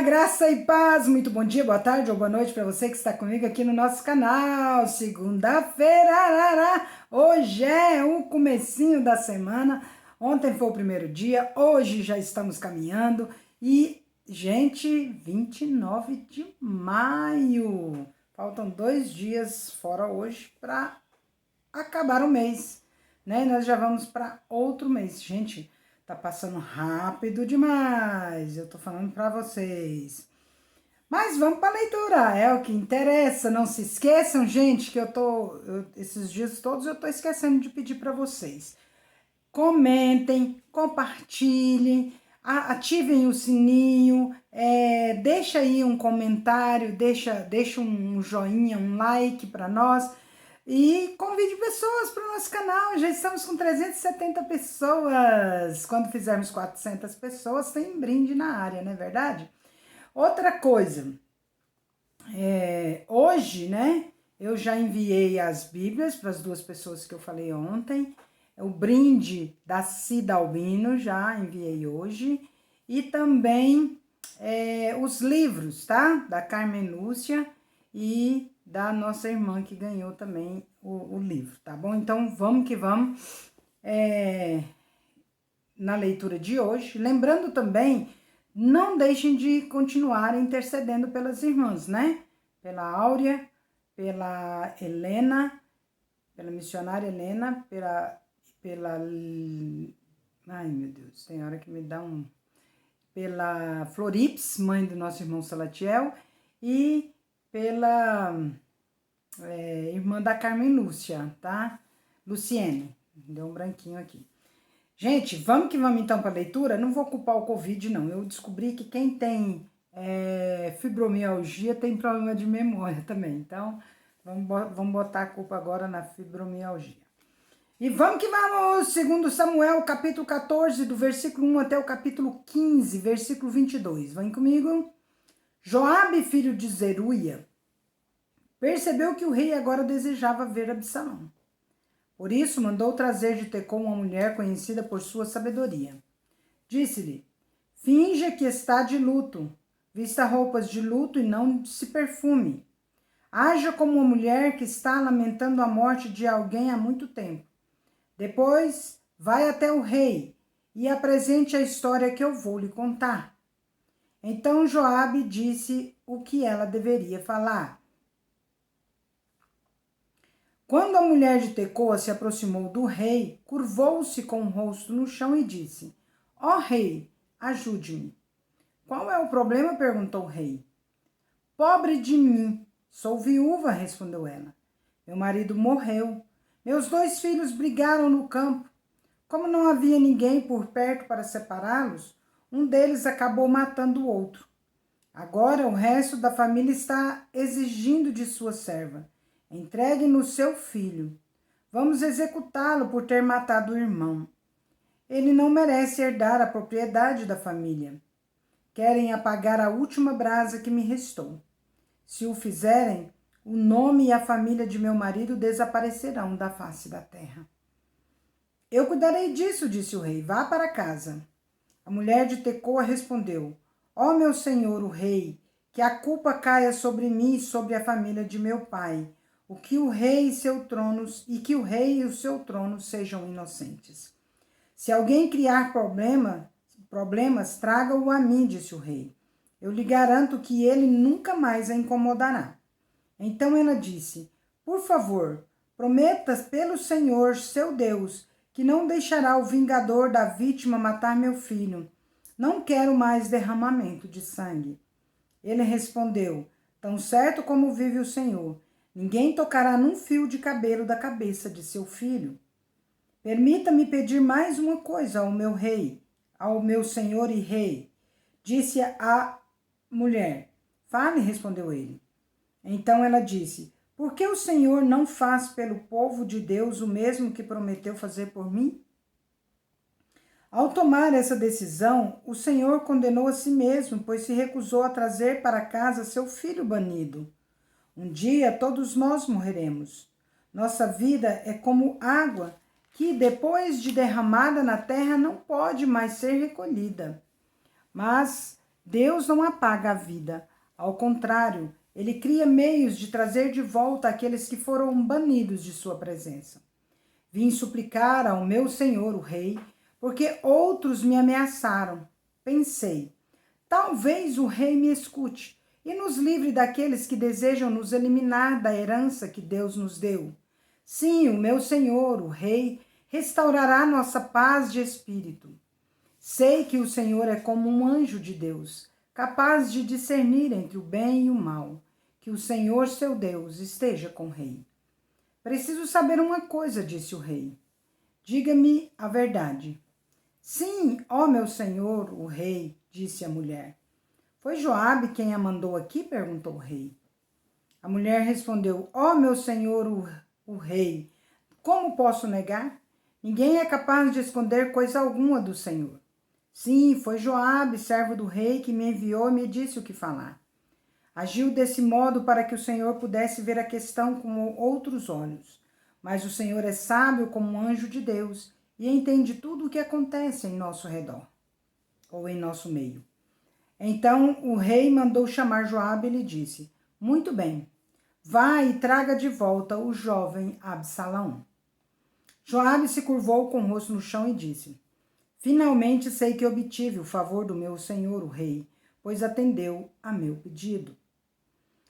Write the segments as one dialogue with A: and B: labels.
A: Graça e paz, muito bom dia, boa tarde ou boa noite para você que está comigo aqui no nosso canal. Segunda-feira, hoje é o comecinho da semana, ontem foi o primeiro dia, hoje já estamos caminhando e, gente, 29 de maio, faltam 2 dias fora hoje para acabar o mês, né? Nós já vamos para outro mês, gente. Tá passando rápido demais, eu tô falando para vocês. Mas vamos para a leitura, é o que interessa. Não se esqueçam, gente, que esses dias todos eu tô esquecendo de pedir para vocês. Comentem, compartilhem, ativem o sininho, deixa aí um comentário, deixa um joinha, um like para nós. E convide pessoas para o nosso canal, já estamos com 370 pessoas. Quando fizermos 400 pessoas, tem brinde na área, não é verdade? Outra coisa, hoje, né, eu já enviei as Bíblias para as 2 pessoas que eu falei ontem. O brinde da Cida Albino já enviei hoje. E também os livros, tá? Da Carmen Lúcia e da nossa irmã que ganhou também o livro, tá bom? Então, vamos que vamos na leitura de hoje. Lembrando também, não deixem de continuar intercedendo pelas irmãs, né? Pela Áurea, pela Helena, pela missionária Helena, ai, meu Deus, tem hora que me dá pela Florips, mãe do nosso irmão Salatiel, e pela irmã da Carmen Lúcia, tá? Luciene, deu um branquinho aqui. Gente, vamos que vamos então para a leitura. Não vou culpar o Covid, não. Eu descobri que quem tem fibromialgia tem problema de memória também. Então, vamos botar a culpa agora na fibromialgia. E vamos que vamos, segundo Samuel, capítulo 14, do versículo 1 até o capítulo 15, versículo 22. Vem comigo. Joabe, filho de Zeruia, percebeu que o rei agora desejava ver Absalão. Por isso, mandou trazer de Tecom uma mulher conhecida por sua sabedoria. Disse-lhe, finja que está de luto, vista roupas de luto e não se perfume. Haja como uma mulher que está lamentando a morte de alguém há muito tempo. Depois, vai até o rei e apresente a história que eu vou lhe contar. Então Joabe disse o que ela deveria falar. Quando a mulher de Tecoa se aproximou do rei, curvou-se com o rosto no chão e disse, ó rei, ajude-me. Qual é o problema? Perguntou o rei. Pobre de mim, sou viúva, respondeu ela. Meu marido morreu. Meus 2 filhos brigaram no campo. Como não havia ninguém por perto para separá-los, um deles acabou matando o outro. Agora o resto da família está exigindo de sua serva. Entregue-nos seu filho. Vamos executá-lo por ter matado o irmão. Ele não merece herdar a propriedade da família. Querem apagar a última brasa que me restou. Se o fizerem, o nome e a família de meu marido desaparecerão da face da terra. Eu cuidarei disso, disse o rei. Vá para casa. A mulher de Tecoa respondeu, ó meu senhor, o rei, que a culpa caia sobre mim e sobre a família de meu pai, que o rei e o seu trono sejam inocentes. Se alguém criar problemas, traga-o a mim, disse o rei. Eu lhe garanto que ele nunca mais a incomodará. Então ela disse, por favor, prometa pelo Senhor, seu Deus, que não deixará o vingador da vítima matar meu filho. Não quero mais derramamento de sangue. Ele respondeu, tão certo como vive o Senhor, ninguém tocará num fio de cabelo da cabeça de seu filho. Permita-me pedir mais uma coisa ao meu rei, ao meu senhor e rei. Disse a mulher. Fale, respondeu ele. Então ela disse, por que o Senhor não faz pelo povo de Deus o mesmo que prometeu fazer por mim? Ao tomar essa decisão, o Senhor condenou a si mesmo, pois se recusou a trazer para casa seu filho banido. Um dia todos nós morreremos. Nossa vida é como água que, depois de derramada na terra, não pode mais ser recolhida. Mas Deus não apaga a vida. Ao contrário, ele cria meios de trazer de volta aqueles que foram banidos de sua presença. Vim suplicar ao meu senhor, o rei, porque outros me ameaçaram. Pensei, talvez o rei me escute e nos livre daqueles que desejam nos eliminar da herança que Deus nos deu. Sim, o meu senhor, o rei, restaurará nossa paz de espírito. Sei que o Senhor é como um anjo de Deus, capaz de discernir entre o bem e o mal. Que o Senhor, seu Deus, esteja com o rei. Preciso saber uma coisa, disse o rei. Diga-me a verdade. Sim, ó meu senhor, o rei, disse a mulher. Foi Joabe quem a mandou aqui? Perguntou o rei. A mulher respondeu, ó meu senhor, o rei, como posso negar? Ninguém é capaz de esconder coisa alguma do Senhor. Sim, foi Joabe, servo do rei, que me enviou e me disse o que falar. Agiu desse modo para que o Senhor pudesse ver a questão com outros olhos. Mas o Senhor é sábio como um anjo de Deus e entende tudo o que acontece em nosso redor, ou em nosso meio. Então o rei mandou chamar Joabe e lhe disse, muito bem, vá e traga de volta o jovem Absalão. Joabe se curvou com o rosto no chão e disse, finalmente sei que obtive o favor do meu senhor, o rei, pois atendeu a meu pedido.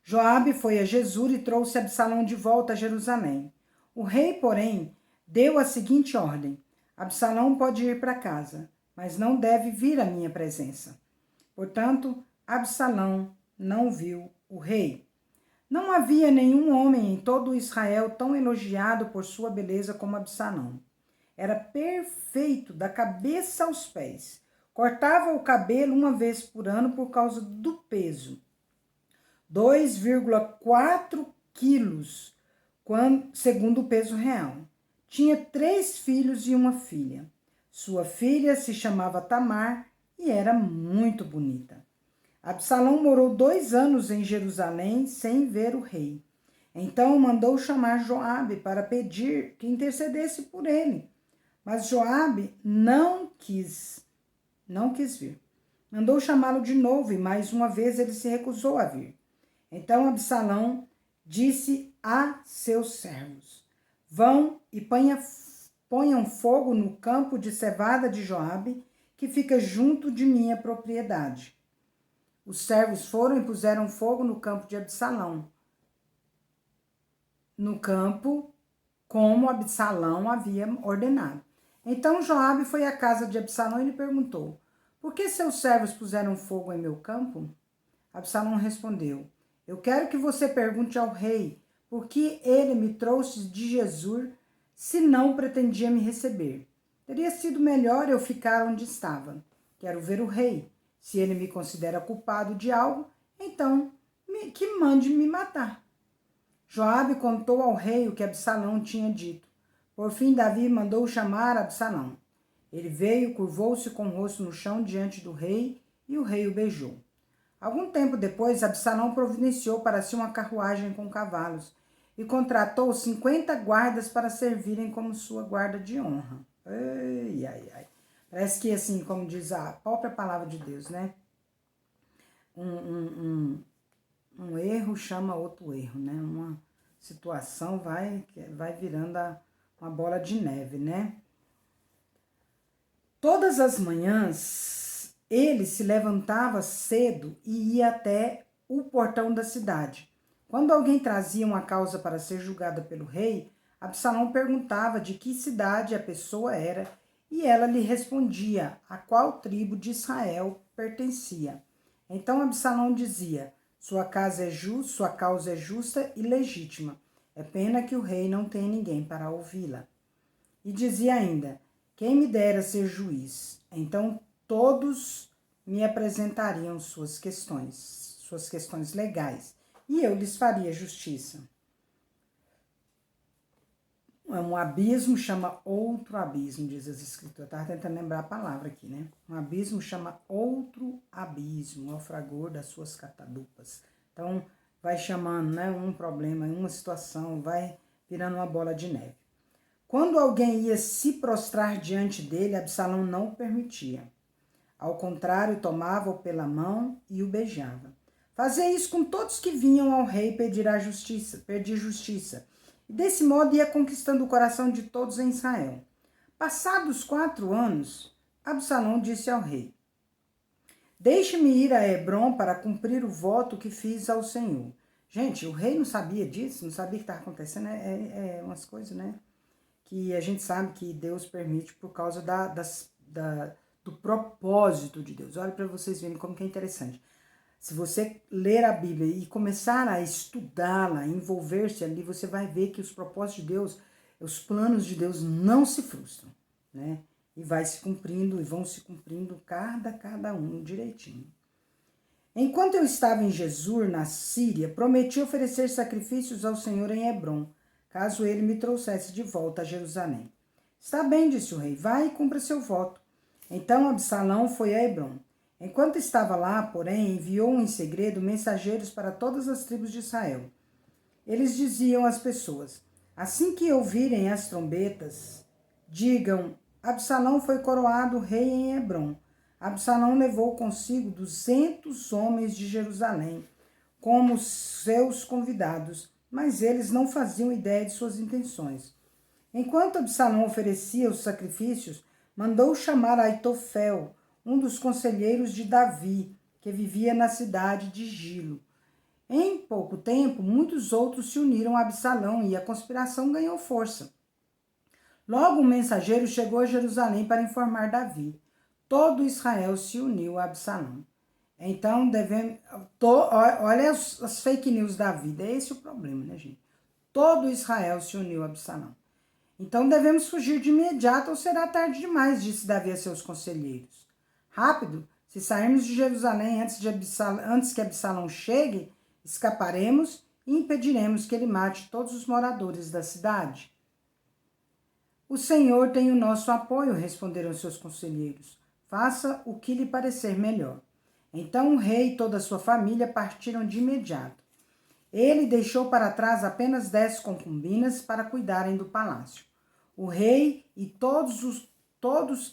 A: Joabe foi a Jesur e trouxe Absalão de volta a Jerusalém. O rei, porém, deu a seguinte ordem: Absalão pode ir para casa, mas não deve vir à minha presença. Portanto, Absalão não viu o rei. Não havia nenhum homem em todo Israel tão elogiado por sua beleza como Absalão. Era perfeito da cabeça aos pés. Cortava o cabelo uma vez por ano por causa do peso. 2,4 quilos, segundo o peso real. Tinha 3 filhos e uma filha. Sua filha se chamava Tamar e era muito bonita. Absalão morou 2 anos em Jerusalém sem ver o rei. Então mandou chamar Joabe para pedir que intercedesse por ele. Mas Joabe não quis vir. Mandou chamá-lo de novo e mais uma vez ele se recusou a vir. Então Absalão disse a seus servos, vão e ponham fogo no campo de cevada de Joabe, que fica junto de minha propriedade. Os servos foram e puseram fogo no campo de Absalão. No campo, como Absalão havia ordenado. Então Joabe foi à casa de Absalão e lhe perguntou, por que seus servos puseram fogo em meu campo? Absalão respondeu, eu quero que você pergunte ao rei por que ele me trouxe de Jesur se não pretendia me receber. Teria sido melhor eu ficar onde estava. Quero ver o rei. Se ele me considera culpado de algo, então que mande me matar. Joabe contou ao rei o que Absalão tinha dito. Por fim, Davi mandou chamar Absalão. Ele veio, curvou-se com o rosto no chão diante do rei e o rei o beijou. Algum tempo depois, Absalão providenciou para si uma carruagem com cavalos e contratou 50 guardas para servirem como sua guarda de honra. Ai, ai, ai. Parece que, assim, como diz a própria palavra de Deus, né? Um erro chama outro erro, né? Uma situação vai virando uma bola de neve, né? Todas as manhãs, ele se levantava cedo e ia até o portão da cidade. Quando alguém trazia uma causa para ser julgada pelo rei, Absalão perguntava de que cidade a pessoa era e ela lhe respondia a qual tribo de Israel pertencia. Então Absalão dizia, sua causa é justa e legítima. É pena que o rei não tenha ninguém para ouvi-la. E dizia ainda, quem me dera ser juiz? Então todos me apresentariam suas questões legais, e eu lhes faria justiça. Um abismo chama outro abismo, diz as escrituras. Eu estava tentando lembrar a palavra aqui, né? Um abismo chama outro abismo, ao fragor das suas catadupas. Então, vai chamando, né, um problema, uma situação, vai virando uma bola de neve. Quando alguém ia se prostrar diante dele, Absalão não o permitia. Ao contrário, tomava-o pela mão e o beijava. Fazia isso com todos que vinham ao rei pedir justiça. E desse modo ia conquistando o coração de todos em Israel. Passados 4 anos, Absalão disse ao rei: Deixe-me ir a Hebrom para cumprir o voto que fiz ao Senhor. Gente, o rei não sabia disso, não sabia o que estava acontecendo. É umas coisas, né? Que a gente sabe que Deus permite por causa do propósito de Deus. Olha para vocês verem como que é interessante. Se você ler a Bíblia e começar a estudá-la, envolver-se ali, você vai ver que os propósitos de Deus, os planos de Deus não se frustram, né? E vai se cumprindo, e vão se cumprindo cada um direitinho. Enquanto eu estava em Jesur, na Síria, prometi oferecer sacrifícios ao Senhor em Hebrom, caso ele me trouxesse de volta a Jerusalém. Está bem, disse o rei, vai e cumpra seu voto. Então Absalão foi a Hebrom. Enquanto estava lá, porém, enviou em segredo mensageiros para todas as tribos de Israel. Eles diziam às pessoas: assim que ouvirem as trombetas, digam: Absalão foi coroado rei em Hebrom. Absalão levou consigo 200 homens de Jerusalém, como seus convidados, mas eles não faziam ideia de suas intenções. Enquanto Absalão oferecia os sacrifícios, mandou chamar Aitofel, um dos conselheiros de Davi, que vivia na cidade de Gilo. Em pouco tempo, muitos outros se uniram a Absalão e a conspiração ganhou força. Logo um mensageiro chegou a Jerusalém para informar Davi. Todo Israel se uniu a Absalão. Então, olha as fake news da vida. É esse o problema, né, gente? Todo Israel se uniu a Absalão. Então, devemos fugir de imediato ou será tarde demais, disse Davi a seus conselheiros. Rápido, se sairmos de Jerusalém antes que Absalão chegue, escaparemos e impediremos que ele mate todos os moradores da cidade. O Senhor tem o nosso apoio, responderam seus conselheiros. Faça o que lhe parecer melhor. Então o rei e toda a sua família partiram de imediato. Ele deixou para trás apenas 10 concubinas para cuidarem do palácio. O rei e todos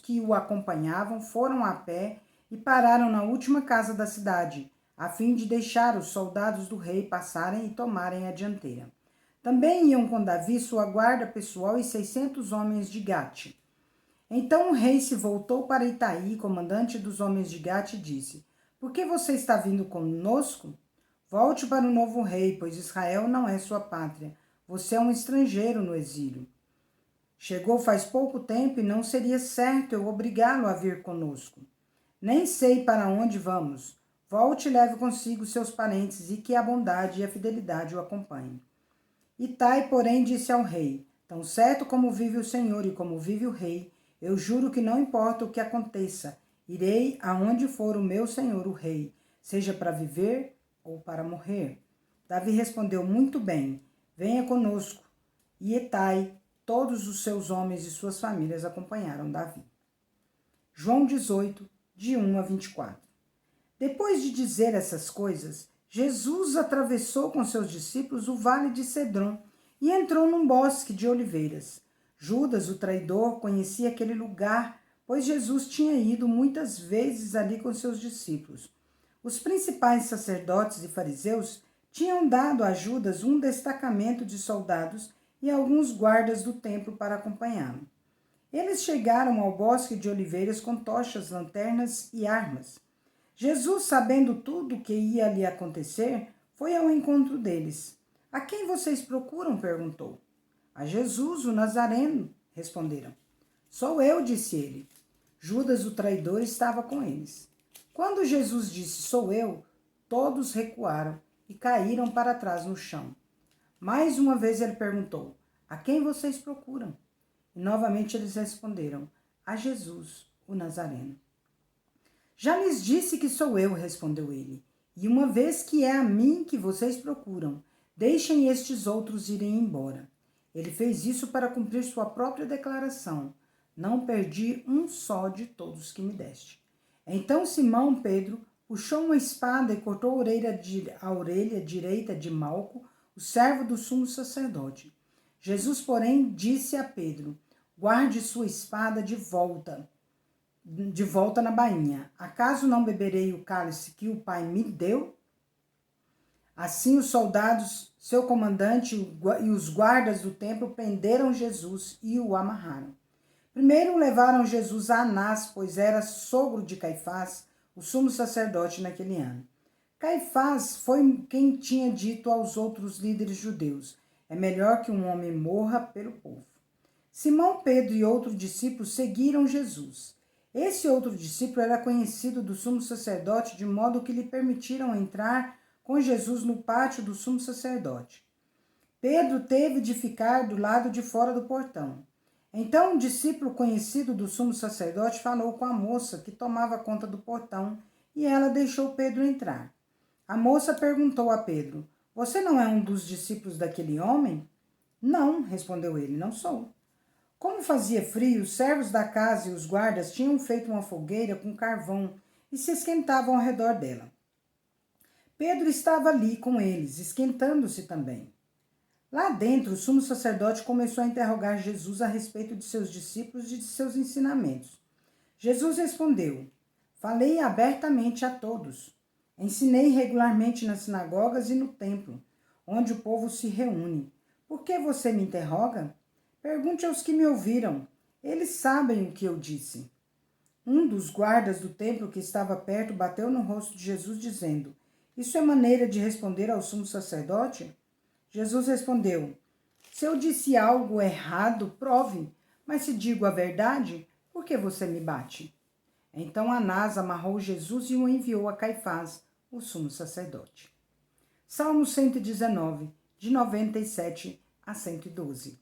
A: que o acompanhavam foram a pé e pararam na última casa da cidade, a fim de deixar os soldados do rei passarem e tomarem a dianteira. Também iam com Davi sua guarda pessoal e 600 homens de Gate. Então o rei se voltou para Itaí, comandante dos homens de Gate, e disse: Por que você está vindo conosco? Volte para o novo rei, pois Israel não é sua pátria. Você é um estrangeiro no exílio. Chegou faz pouco tempo e não seria certo eu obrigá-lo a vir conosco. Nem sei para onde vamos. Volte e leve consigo seus parentes e que a bondade e a fidelidade o acompanhem. Itai, porém, disse ao rei: Tão certo como vive o Senhor e como vive o rei, eu juro que não importa o que aconteça, irei aonde for o meu senhor, o rei, seja para viver ou para morrer. Davi respondeu: Muito bem, venha conosco. E Itai, todos os seus homens e suas famílias acompanharam Davi. João 18, de 1 a 24. Depois de dizer essas coisas, Jesus atravessou com seus discípulos o vale de Cedron e entrou num bosque de oliveiras. Judas, o traidor, conhecia aquele lugar, pois Jesus tinha ido muitas vezes ali com seus discípulos. Os principais sacerdotes e fariseus tinham dado a Judas um destacamento de soldados e alguns guardas do templo para acompanhá-lo. Eles chegaram ao bosque de oliveiras com tochas, lanternas e armas. Jesus, sabendo tudo o que ia lhe acontecer, foi ao encontro deles. A quem vocês procuram? Perguntou. A Jesus, o Nazareno, responderam. Sou eu, disse ele. Judas, o traidor, estava com eles. Quando Jesus disse, sou eu, todos recuaram e caíram para trás no chão. Mais uma vez ele perguntou, a quem vocês procuram? E novamente eles responderam, a Jesus, o Nazareno. Já lhes disse que sou eu, respondeu ele. E uma vez que é a mim que vocês procuram, deixem estes outros irem embora. Ele fez isso para cumprir sua própria declaração. Não perdi um só de todos que me deste. Então Simão Pedro puxou uma espada e cortou a orelha direita de Malco, o servo do sumo sacerdote. Jesus, porém, disse a Pedro, guarde sua espada de volta. de volta na bainha. Acaso não beberei o cálice que o Pai me deu? Assim os soldados, seu comandante e os guardas do templo prenderam Jesus e o amarraram. Primeiro levaram Jesus a Anás, pois era sogro de Caifás, o sumo sacerdote naquele ano. Caifás foi quem tinha dito aos outros líderes judeus: é melhor que um homem morra pelo povo. Simão Pedro e outro discípulo seguiram Jesus. Esse outro discípulo era conhecido do sumo sacerdote, de modo que lhe permitiram entrar com Jesus no pátio do sumo sacerdote. Pedro teve de ficar do lado de fora do portão. Então um discípulo conhecido do sumo sacerdote falou com a moça que tomava conta do portão e ela deixou Pedro entrar. A moça perguntou a Pedro: você não é um dos discípulos daquele homem? Não, respondeu ele, não sou. Como fazia frio, os servos da casa e os guardas tinham feito uma fogueira com carvão e se esquentavam ao redor dela. Pedro estava ali com eles, esquentando-se também. Lá dentro, o sumo sacerdote começou a interrogar Jesus a respeito de seus discípulos e de seus ensinamentos. Jesus respondeu: falei abertamente a todos. Ensinei regularmente nas sinagogas e no templo, onde o povo se reúne. Por que você me interroga? Pergunte aos que me ouviram. Eles sabem o que eu disse. Um dos guardas do templo que estava perto bateu no rosto de Jesus, dizendo: isso é maneira de responder ao sumo sacerdote? Jesus respondeu: se eu disse algo errado, prove, mas se digo a verdade, por que você me bate? Então Anás amarrou Jesus e o enviou a Caifás, o sumo sacerdote. Salmo 119, de 97 a 112.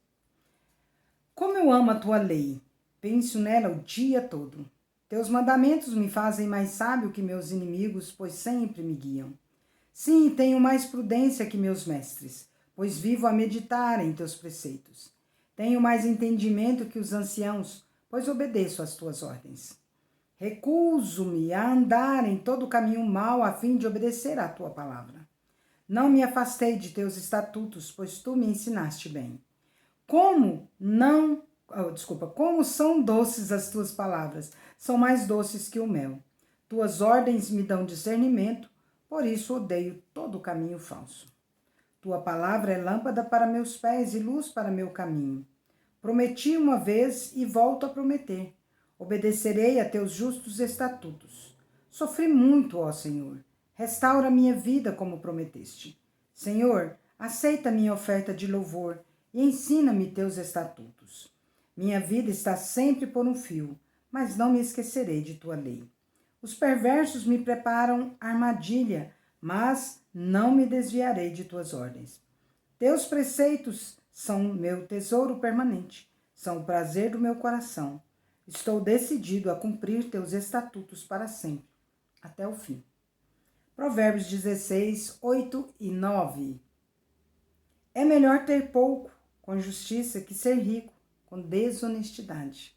A: Como eu amo a tua lei, penso nela o dia todo. Teus mandamentos me fazem mais sábio que meus inimigos, pois sempre me guiam. Sim, tenho mais prudência que meus mestres, pois vivo a meditar em teus preceitos. Tenho mais entendimento que os anciãos, pois obedeço às tuas ordens. Recuso-me a andar em todo o caminho mau a fim de obedecer à tua palavra. Não me afastei de teus estatutos, pois tu me ensinaste bem. Como são doces as tuas palavras, são mais doces que o mel. Tuas ordens me dão discernimento, por isso odeio todo caminho falso. Tua palavra é lâmpada para meus pés e luz para meu caminho. Prometi uma vez e volto a prometer. Obedecerei a teus justos estatutos. Sofri muito, ó Senhor. Restaura minha vida como prometeste. Senhor, aceita minha oferta de louvor e ensina-me teus estatutos. Minha vida está sempre por um fio, mas não me esquecerei de tua lei. Os perversos me preparam armadilha, mas não me desviarei de tuas ordens. Teus preceitos são meu tesouro permanente, são o prazer do meu coração. Estou decidido a cumprir teus estatutos para sempre, até o fim. Provérbios 16, 8 e 9. É melhor ter pouco com justiça que ser rico com desonestidade.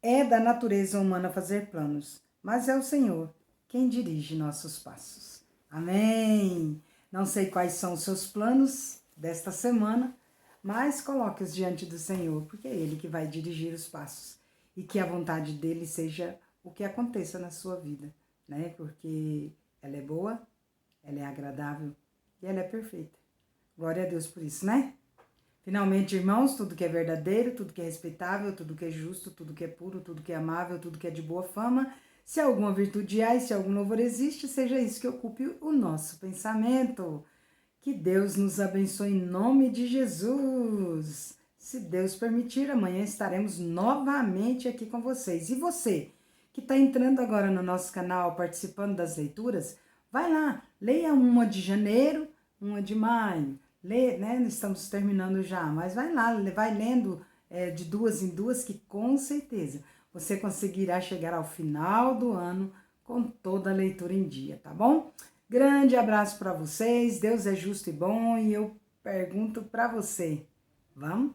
A: É da natureza humana fazer planos, mas é o Senhor quem dirige nossos passos. Amém! Não sei quais são os seus planos desta semana, mas coloque-os diante do Senhor, porque é Ele que vai dirigir os passos. E que a vontade dEle seja o que aconteça na sua vida, né? Porque ela é boa, ela é agradável e ela é perfeita. Glória a Deus por isso, né? Finalmente, irmãos, tudo que é verdadeiro, tudo que é respeitável, tudo que é justo, tudo que é puro, tudo que é amável, tudo que é de boa fama, se alguma virtude há e se algum louvor existe, seja isso que ocupe o nosso pensamento. Que Deus nos abençoe em nome de Jesus. Se Deus permitir, amanhã estaremos novamente aqui com vocês. E você, que está entrando agora no nosso canal, participando das leituras, vai lá, leia uma de janeiro, uma de maio. Lê, né? Estamos terminando já, mas vai lá, vai lendo de duas em duas, que com certeza você conseguirá chegar ao final do ano com toda a leitura em dia, tá bom? Grande abraço para vocês, Deus é justo e bom, e eu pergunto para você, vamos?